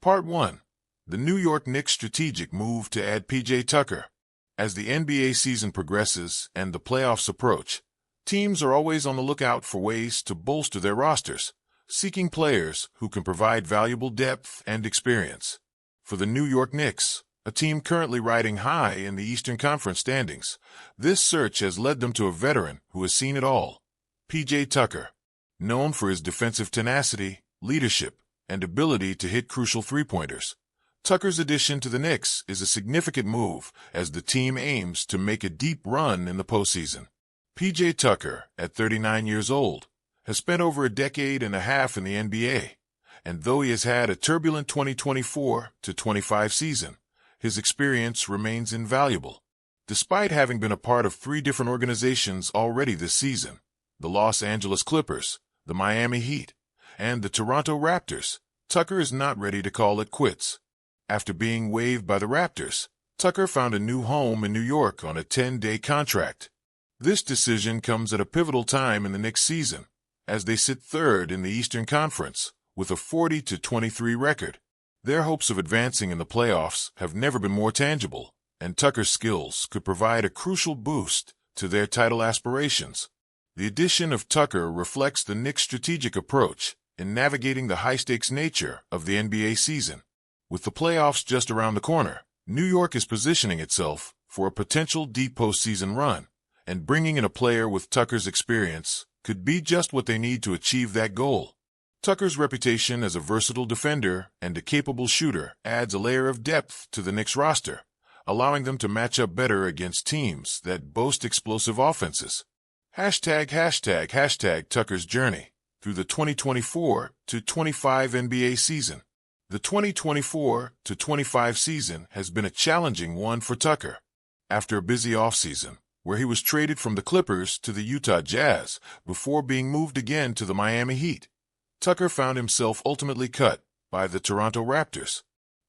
Part 1. The New York Knicks' strategic move to add P.J. Tucker. As the NBA season progresses and the playoffs approach, teams are always on the lookout for ways to bolster their rosters, seeking players who can provide valuable depth and experience. For the New York Knicks, a team currently riding high in the Eastern Conference standings, this search has led them to a veteran who has seen it all, P.J. Tucker. Known for his defensive tenacity, leadership, and ability to hit crucial three-pointers, Tucker's addition to the Knicks is a significant move as the team aims to make a deep run in the postseason. P.J. Tucker, at 39 years old, has spent over a decade and a half in the NBA, and though he has had a turbulent 2024-25 season, his experience remains invaluable. Despite having been a part of 3 different organizations already this season, the Los Angeles Clippers, the Miami Heat, and the Toronto Raptors, Tucker is not ready to call it quits. After being waived by the Raptors, Tucker found a new home in New York on a 10-day contract. This decision comes at a pivotal time in the Knicks season, as they sit third in the Eastern Conference with a 40-23 record. Their hopes of advancing in the playoffs have never been more tangible, and Tucker's skills could provide a crucial boost to their title aspirations. The addition of Tucker reflects the Knicks' strategic approach in navigating the high-stakes nature of the NBA season. With the playoffs just around the corner, New York is positioning itself for a potential deep postseason run, and bringing in a player with Tucker's experience could be just what they need to achieve that goal. Tucker's reputation as a versatile defender and a capable shooter adds a layer of depth to the Knicks roster, allowing them to match up better against teams that boast explosive offenses. ### Tucker's journey through the 2024-25 NBA season. The 2024-25 season has been a challenging one for Tucker. After a busy offseason, where he was traded from the Clippers to the Utah Jazz before being moved again to the Miami Heat, Tucker found himself ultimately cut by the Toronto Raptors.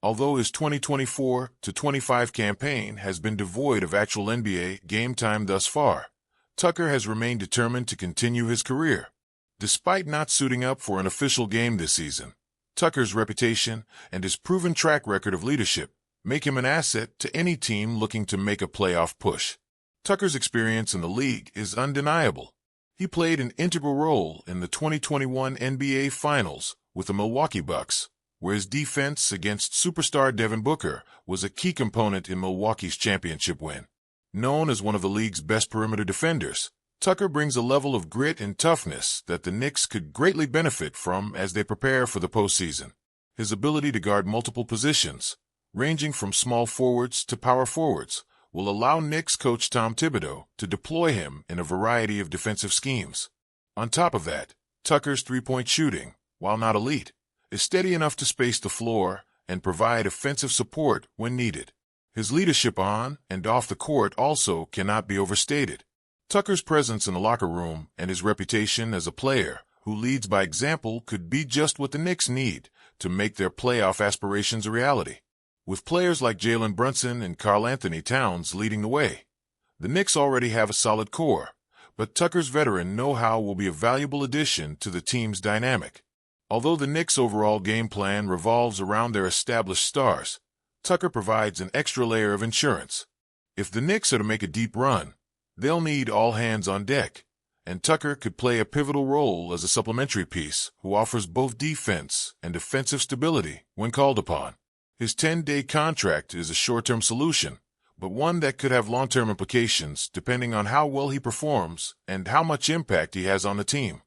Although his 2024-25 campaign has been devoid of actual NBA game time thus far, Tucker has remained determined to continue his career. Despite not suiting up for an official game this season, Tucker's reputation and his proven track record of leadership make him an asset to any team looking to make a playoff push. Tucker's experience in the league is undeniable. He played an integral role in the 2021 NBA Finals with the Milwaukee Bucks, where his defense against superstar Devin Booker was a key component in Milwaukee's championship win. Known as one of the league's best perimeter defenders, Tucker brings a level of grit and toughness that the Knicks could greatly benefit from as they prepare for the postseason. His ability to guard multiple positions, ranging from small forwards to power forwards, will allow Knicks coach Tom Thibodeau to deploy him in a variety of defensive schemes. On top of that, Tucker's three-point shooting, while not elite, is steady enough to space the floor and provide offensive support when needed. His leadership on and off the court also cannot be overstated. Tucker's presence in the locker room and his reputation as a player who leads by example could be just what the Knicks need to make their playoff aspirations a reality. With players like Jalen Brunson and Karl-Anthony Towns leading the way, the Knicks already have a solid core, but Tucker's veteran know-how will be a valuable addition to the team's dynamic. Although the Knicks' overall game plan revolves around their established stars, Tucker provides an extra layer of insurance. If the Knicks are to make a deep run, they'll need all hands on deck, and Tucker could play a pivotal role as a supplementary piece who offers both defense and offensive stability when called upon. His 10-day contract is a short-term solution, but one that could have long-term implications depending on how well he performs and how much impact he has on the team.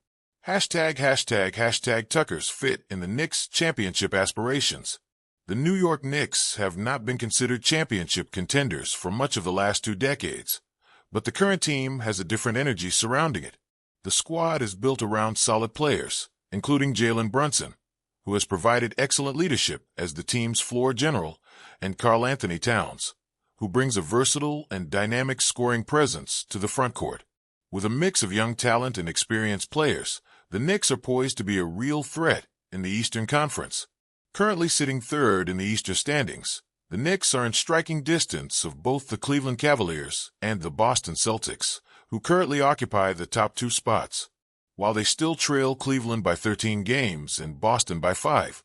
### Tucker's fit in the Knicks' championship aspirations. The New York Knicks have not been considered championship contenders for much of the last 2 decades, but the current team has a different energy surrounding it. The squad is built around solid players, including Jalen Brunson, who has provided excellent leadership as the team's floor general, and Karl-Anthony Towns, who brings a versatile and dynamic scoring presence to the front court. With a mix of young talent and experienced players, the Knicks are poised to be a real threat in the Eastern Conference. Currently sitting third in the Eastern standings, the Knicks are in striking distance of both the Cleveland Cavaliers and the Boston Celtics, who currently occupy the top 2 spots. While they still trail Cleveland by 13 games and Boston by 5,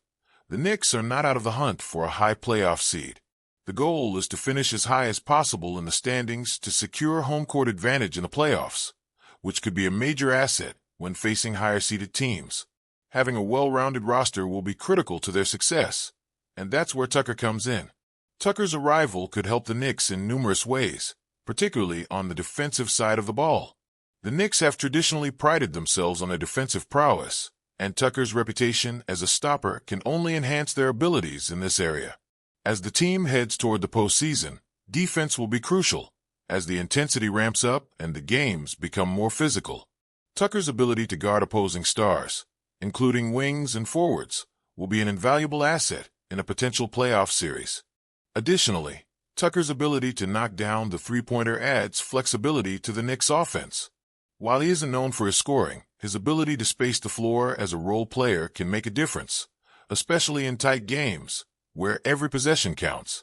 The Knicks are not out of the hunt for a high playoff seed. The goal is to finish as high as possible in the standings to secure home court advantage in the playoffs, which could be a major asset when facing higher-seeded teams. Having a well-rounded roster will be critical to their success, and that's where Tucker comes in. Tucker's arrival could help the Knicks in numerous ways, particularly on the defensive side of the ball. The Knicks have traditionally prided themselves on their defensive prowess, and Tucker's reputation as a stopper can only enhance their abilities in this area. As the team heads toward the postseason, defense will be crucial, as the intensity ramps up and the games become more physical. Tucker's ability to guard opposing stars, including wings and forwards, will be an invaluable asset in a potential playoff series. Additionally, Tucker's ability to knock down the three-pointer adds flexibility to the Knicks' offense. While he isn't known for his scoring, his ability to space the floor as a role player can make a difference, especially in tight games, where every possession counts.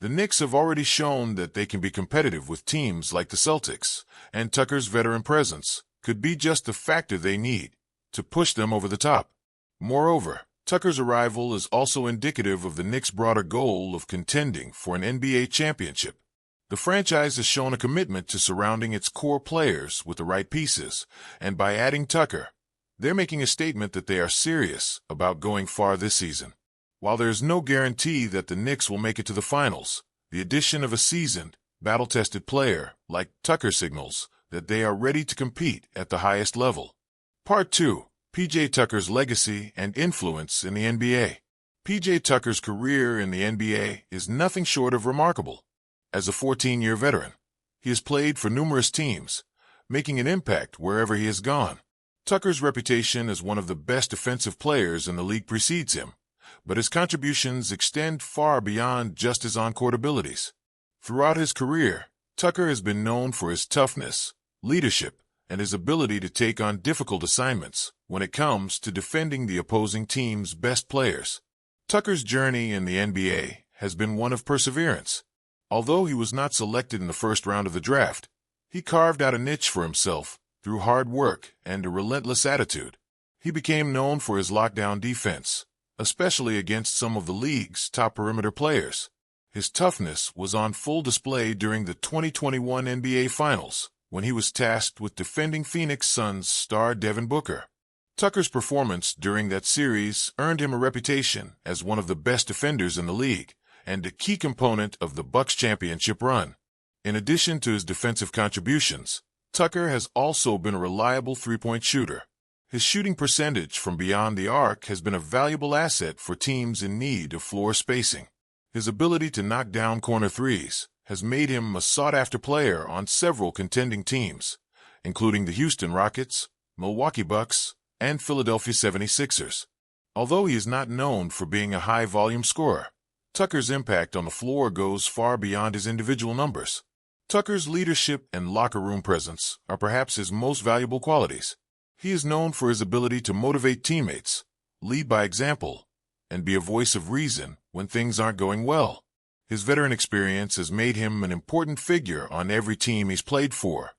The Knicks have already shown that they can be competitive with teams like the Celtics, and Tucker's veteran presence could be just the factor they need to push them over the top. Moreover, Tucker's arrival is also indicative of the Knicks' broader goal of contending for an NBA championship. The franchise has shown a commitment to surrounding its core players with the right pieces, and by adding Tucker, they're making a statement that they are serious about going far this season. While there is no guarantee that the Knicks will make it to the finals, the addition of a seasoned, battle-tested player like Tucker signals that they are ready to compete at the highest level. Part 2. P.J. Tucker's legacy and influence in the NBA. P.J. Tucker's career in the NBA is nothing short of remarkable. As a 14-year veteran, he has played for numerous teams, making an impact wherever he has gone. Tucker's reputation as one of the best defensive players in the league precedes him, but his contributions extend far beyond just his on-court abilities. Throughout his career, Tucker has been known for his toughness, leadership, and his ability to take on difficult assignments when it comes to defending the opposing team's best players. Tucker's journey in the NBA has been one of perseverance. Although he was not selected in the first round of the draft, he carved out a niche for himself through hard work and a relentless attitude. He became known for his lockdown defense, especially against some of the league's top perimeter players. His toughness was on full display during the 2021 NBA Finals, when he was tasked with defending Phoenix Suns star Devin Booker. Tucker's performance during that series earned him a reputation as one of the best defenders in the league, and a key component of the Bucks' championship run. In addition to his defensive contributions, Tucker has also been a reliable three-point shooter. His shooting percentage from beyond the arc has been a valuable asset for teams in need of floor spacing. His ability to knock down corner threes has made him a sought-after player on several contending teams, including the Houston Rockets, Milwaukee Bucks, and Philadelphia 76ers. Although he is not known for being a high-volume scorer, Tucker's impact on the floor goes far beyond his individual numbers. Tucker's leadership and locker room presence are perhaps his most valuable qualities. He is known for his ability to motivate teammates, lead by example, and be a voice of reason when things aren't going well. His veteran experience has made him an important figure on every team he's played for,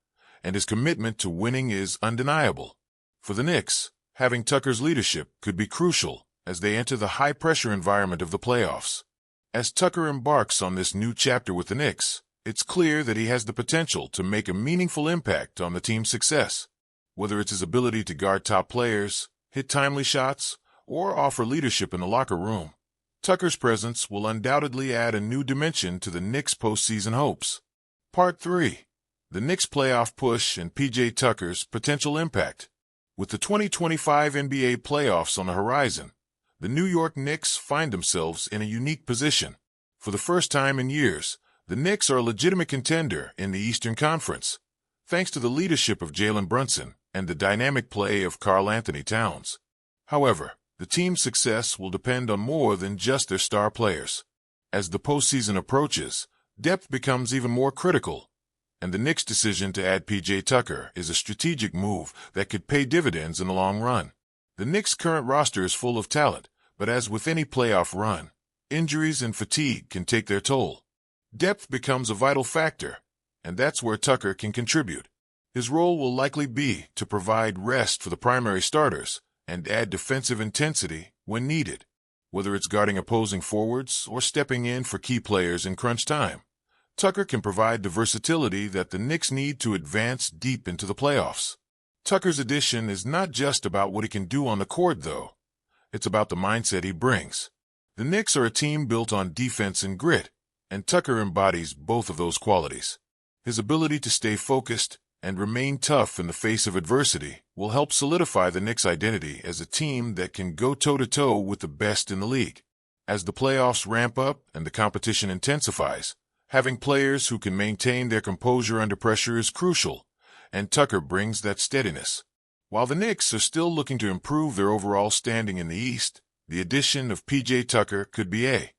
and his commitment to winning is undeniable. For the Knicks, having Tucker's leadership could be crucial as they enter the high-pressure environment of the playoffs. As Tucker embarks on this new chapter with the Knicks, it's clear that he has the potential to make a meaningful impact on the team's success. Whether it's his ability to guard top players, hit timely shots, or offer leadership in the locker room, Tucker's presence will undoubtedly add a new dimension to the Knicks' postseason hopes. Part 3. The Knicks' playoff push and P.J. Tucker's potential impact. With the 2025 NBA playoffs on the horizon, the New York Knicks find themselves in a unique position. For the first time in years, the Knicks are a legitimate contender in the Eastern Conference, thanks to the leadership of Jalen Brunson and the dynamic play of Karl-Anthony Towns. However, the team's success will depend on more than just their star players. As the postseason approaches, depth becomes even more critical, and the Knicks' decision to add P.J. Tucker is a strategic move that could pay dividends in the long run. The Knicks' current roster is full of talent, but as with any playoff run, injuries and fatigue can take their toll. Depth becomes a vital factor, and that's where Tucker can contribute. His role will likely be to provide rest for the primary starters and add defensive intensity when needed. Whether it's guarding opposing forwards or stepping in for key players in crunch time, Tucker can provide the versatility that the Knicks need to advance deep into the playoffs. Tucker's addition is not just about what he can do on the court, though. It's about the mindset he brings. The Knicks are a team built on defense and grit, and Tucker embodies both of those qualities. His ability to stay focused and remain tough in the face of adversity will help solidify the Knicks' identity as a team that can go toe-to-toe with the best in the league. As the playoffs ramp up and the competition intensifies, having players who can maintain their composure under pressure is crucial, and Tucker brings that steadiness. While the Knicks are still looking to improve their overall standing in the East, the addition of P.J. Tucker could be a